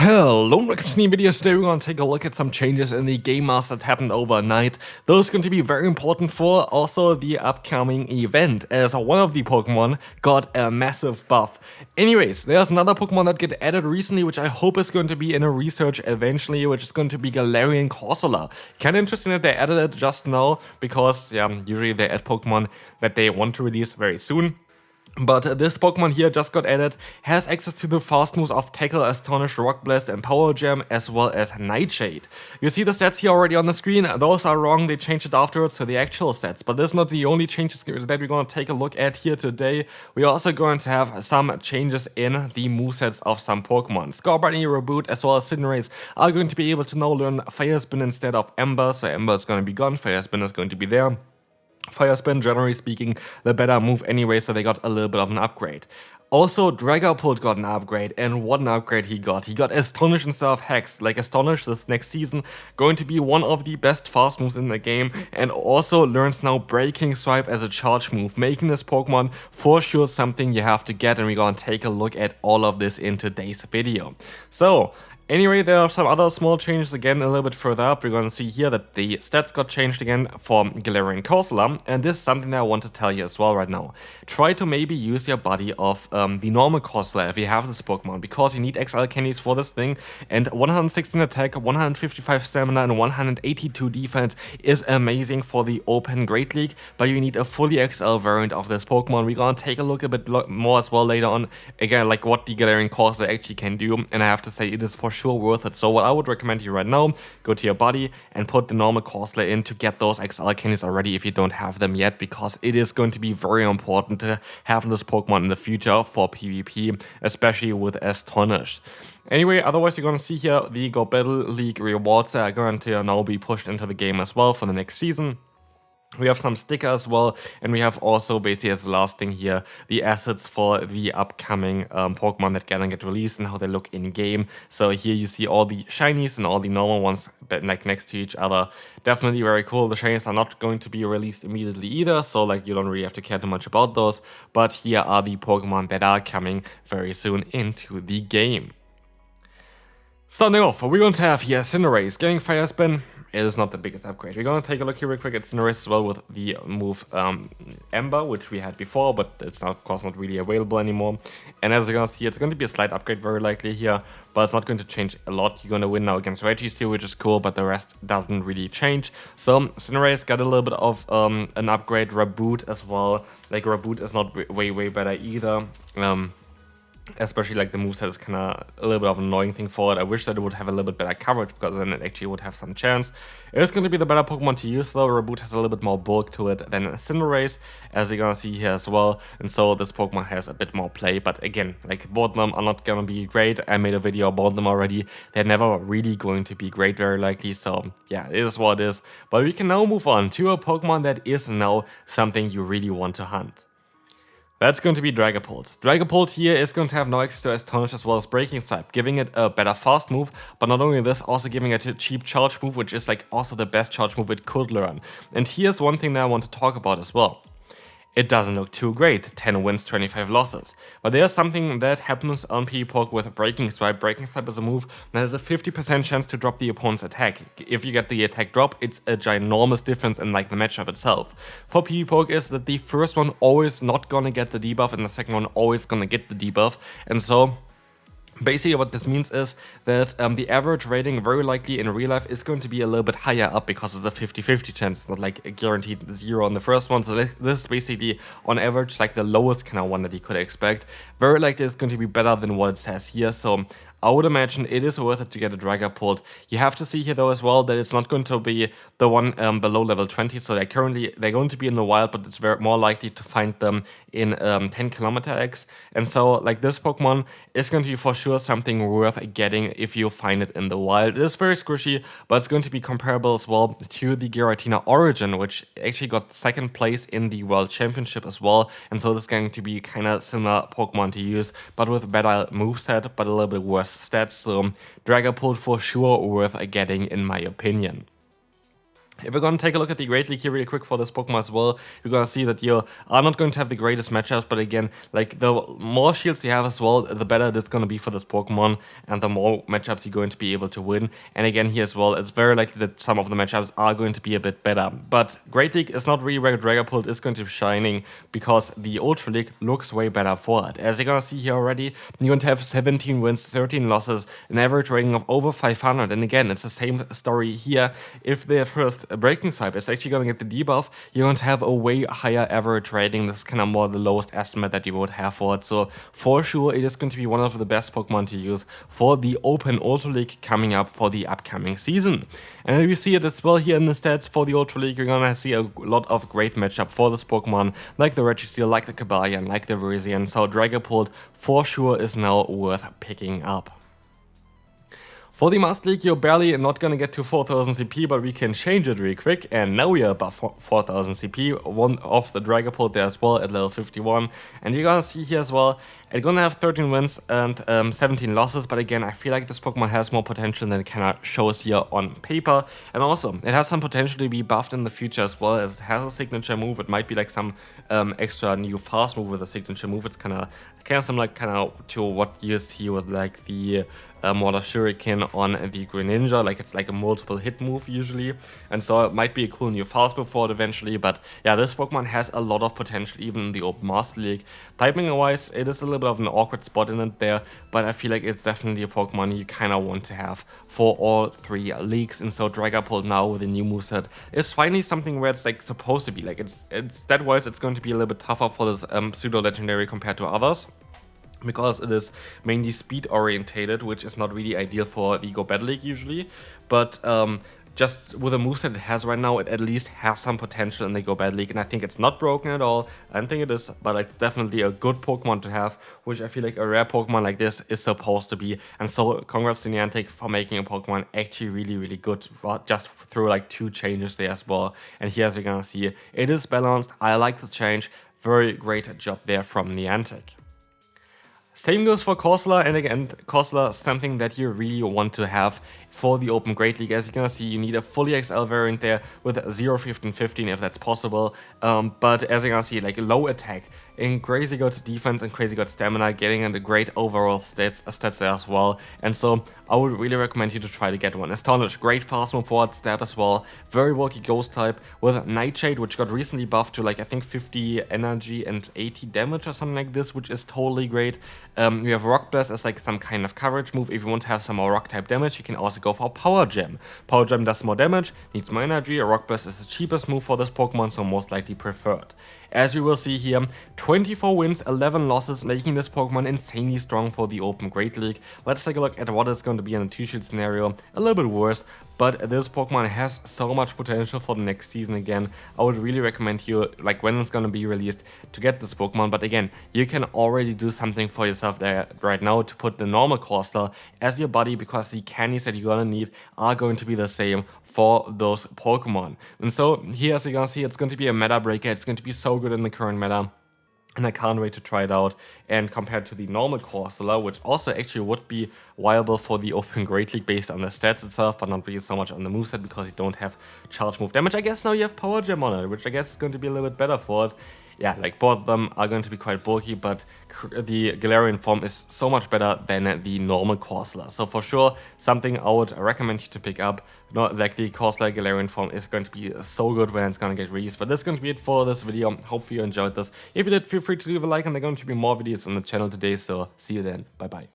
Hello, welcome to the video. Today we're going to take a look at some changes in the game master that happened overnight. Those are going to be very important for also the upcoming event, as one of the Pokemon got a massive buff. Anyways, there's another Pokemon that get added recently, which I hope is going to be in a research eventually, which is going to be Galarian Corsola. Kind of interesting that they added it just now, because usually they add Pokemon that they want to release very soon. But this Pokemon here just got added, has access to the fast moves of Tackle, Astonish, Rock Blast and Power Jam, as well as Nightshade. You see the stats here already on the screen. Those are wrong, they changed it afterwards to the actual stats. But this is not the only changes that we're going to take a look at here today. We're also going to have some changes in the movesets of some Pokemon. Scorbunny, Reboot, as well as Cinderace are going to be able to now learn Fire Spin instead of Ember. So Ember is going to be gone, Fire Spin is going to be there. Fire Spin, generally speaking, the better move anyway, so they got a little bit of an upgrade. Also, Dragapult got an upgrade, and what an upgrade he got. He got Astonish instead of Hex. Like, Astonish this next season, going to be one of the best fast moves in the game, and also learns now Breaking Swipe as a charge move, making this Pokemon for sure something you have to get, and we're gonna take a look at all of this in today's video. So, anyway, there are some other small changes again a little bit further up. We're going to see here that the stats got changed again for Galarian Corsola, and this is something that I want to tell you as well right now. Try to maybe use your body of the normal Corsola if you have this Pokemon, because you need XL candies for this thing, and 116 attack, 155 stamina and 182 defense is amazing for the Open Great League, but you need a fully XL variant of this Pokemon. We're going to take a look a bit more as well later on, again, like what the Galarian Corsola actually can do, and I have to say it is for sure worth it. So what I would recommend you right now, go to your body and put the normal Corsola in to get those XL candies already if you don't have them yet, because it is going to be very important to have this Pokemon in the future for PvP, especially with Astonish. Anyway, otherwise you're going to see here the Go Battle League rewards are going to now be pushed into the game as well for the next season. We have some stickers as well, and we have also, basically as the last thing here, the assets for the upcoming Pokemon that gonna get released and how they look in-game. So here you see all the shinies and all the normal ones like next to each other. Definitely very cool. The shinies are not going to be released immediately either, so like you don't really have to care too much about those. But here are the Pokemon that are coming very soon into the game. Starting off, we're going to have here Cinderace getting Fire Spin. It is not the biggest upgrade. We're going to take a look here real quick at Cinderace as well with the move Ember, which we had before, but it's not, of course not really available anymore. And as you're going to see, it's going to be a slight upgrade very likely here, but it's not going to change a lot. You're going to win now against Registeel, which is cool, but the rest doesn't really change. So Cinderace got a little bit of an upgrade, Reboot as well. Like Reboot is not way better either. Especially like the moveset is kind of a little bit of an annoying thing for it. I wish that it would have a little bit better coverage, because then it actually would have some chance. It is going to be the better Pokemon to use though. Reboot has a little bit more bulk to it than Cinderace, as you're gonna see here as well. And so this Pokemon has a bit more play, but again, like both of them are not gonna be great. I made a video about them already. They're never really going to be great very likely, so yeah, it is what it is. But we can now move on to a Pokemon that is now something you really want to hunt. That's going to be Dragapult. Dragapult here is going to have no access to Astonish as well as Breaking Swipe, giving it a better fast move, but not only this, also giving it a cheap charge move, which is like also the best charge move it could learn. And here's one thing that I want to talk about as well. It doesn't look too great, 10 wins, 25 losses. But there's something that happens on PvPoke with Breaking Swipe. Breaking Swipe is a move that has a 50% chance to drop the opponent's attack. If you get the attack drop, it's a ginormous difference in like the matchup itself. For PvPoke is that the first one always not gonna get the debuff and the second one always gonna get the debuff. And so basically what this means is that the average rating very likely in real life is going to be a little bit higher up, because it's a 50-50 chance. It's not like a guaranteed 0 on the first one. So this is basically on average like the lowest kind of one that you could expect. Very likely it's going to be better than what it says here. So I would imagine it is worth it to get a Dragapult. You have to see here though as well that it's not going to be the one below level 20. So they're going to be in the wild, but it's more likely to find them in 10km X. And so like this Pokemon is going to be for sure something worth getting if you find it in the wild. It is very squishy, but it's going to be comparable as well to the Giratina Origin, which actually got 2nd place in the World Championship as well. And so this is going to be kind of similar Pokemon to use, but with better moveset, but a little bit worse stats. So Dragapult for sure worth getting in my opinion. If we're going to take a look at the Great League here really quick for this Pokemon as well, you're going to see that you are not going to have the greatest matchups, but again, like the more shields you have as well, the better it is going to be for this Pokemon, and the more matchups you're going to be able to win. And again, here as well, it's very likely that some of the matchups are going to be a bit better. But Great League is not really where Dragapult is going to be shining, because the Ultra League looks way better for it. As you're going to see here already, you're going to have 17 wins, 13 losses, an average rating of over 500. And again, it's the same story here. If the first breaking type is actually going to get the debuff, you're going to have a way higher average rating. This is kind of more the lowest estimate that you would have for it. So for sure, it is going to be one of the best Pokemon to use for the Open Ultra League coming up for the upcoming season. And if you see it as well here in the stats for the Ultra League, you're going to see a lot of great matchup for this Pokemon, like the Registeel, like the Cobalion, like the Virizion. So Dragapult for sure is now worth picking up. For the Master League, you're barely not gonna get to 4000 CP, but we can change it really quick, and now we are above 4000 CP, one of the Dragapult there as well at level 51, and you're gonna see here as well, it's gonna have 13 wins and 17 losses, but again, I feel like this Pokemon has more potential than it kind of shows here on paper, and also, it has some potential to be buffed in the future as well, as it has a signature move. It might be like some extra new fast move with a signature move. It's kind of similar to what you see with like the Water Shuriken on the Greninja, like it's like a multiple hit move usually, and so it might be a cool new fast move for it eventually. But yeah, this Pokemon has a lot of potential even in the Open Master League. Typing wise, it is a little bit of an awkward spot in it there, but I feel like it's definitely a Pokemon you kind of want to have for all three leagues. And so Dragapult now with a new moveset is finally something where it's like supposed to be. Like it's stat wise, it's going to be a little bit tougher for this pseudo legendary compared to others, because it is mainly speed orientated, which is not really ideal for the Go Battle League usually, but just with the moveset it has right now, it at least has some potential in the Go Battle League, and I think it's not broken at all. I don't think it is, but it's definitely a good Pokemon to have, which I feel like a rare Pokemon like this is supposed to be. And so congrats to Niantic for making a Pokemon actually really good, just through like 2 changes there as well. And here, as you're gonna see, it is balanced. I like the change. Very great job there from Niantic. Same goes for Corsola, and again, Corsola is something that you really want to have for the Open Great League. As you're gonna see, you need a fully XL variant there with 0, 15, 15 if that's possible, but as you're gonna see, like low attack and crazy good defense and crazy good stamina, getting into great overall stats there as well. And so I would really recommend you to try to get one. Astonish, great fast move forward, stab as well, very bulky ghost type with Nightshade, which got recently buffed to like I think 50 energy and 80 damage or something like this, which is totally great. We have Rock Blast as like some kind of coverage move. If you want to have some more rock type damage, you can also go for Power Gem. Power Gem does more damage, needs more energy. Rock Blast is the cheapest move for this Pokemon, so most likely preferred. As you will see here, 24 wins, 11 losses, making this Pokemon insanely strong for the Open Great League. Let's take a look at what it's going to be in a 2-shield scenario. A little bit worse, but this Pokemon has so much potential for the next season again. I would really recommend you, like when it's going to be released, to get this Pokemon. But again, you can already do something for yourself there right now to put the normal Corsola as your buddy, because the candies that you're going to need are going to be the same for those Pokemon. And so here, as you're going to see, it's going to be a meta breaker. It's going to be so good in the current meta, and I can't wait to try it out. And compared to the normal Corsola, which also actually would be viable for the Open Great League based on the stats itself, but not really so much on the moveset because you don't have charge move damage. I guess now you have Power Gem on it, which I guess is going to be a little bit better for it. Yeah, like both of them are going to be quite bulky, but the Galarian form is so much better than the normal Corsola. So for sure, something I would recommend you to pick up. Not like the Corsola Galarian form is going to be so good when it's going to get released. But that's going to be it for this video. Hopefully you enjoyed this. If you did, feel free to leave a like, and there are going to be more videos on the channel today. So see you then. Bye bye.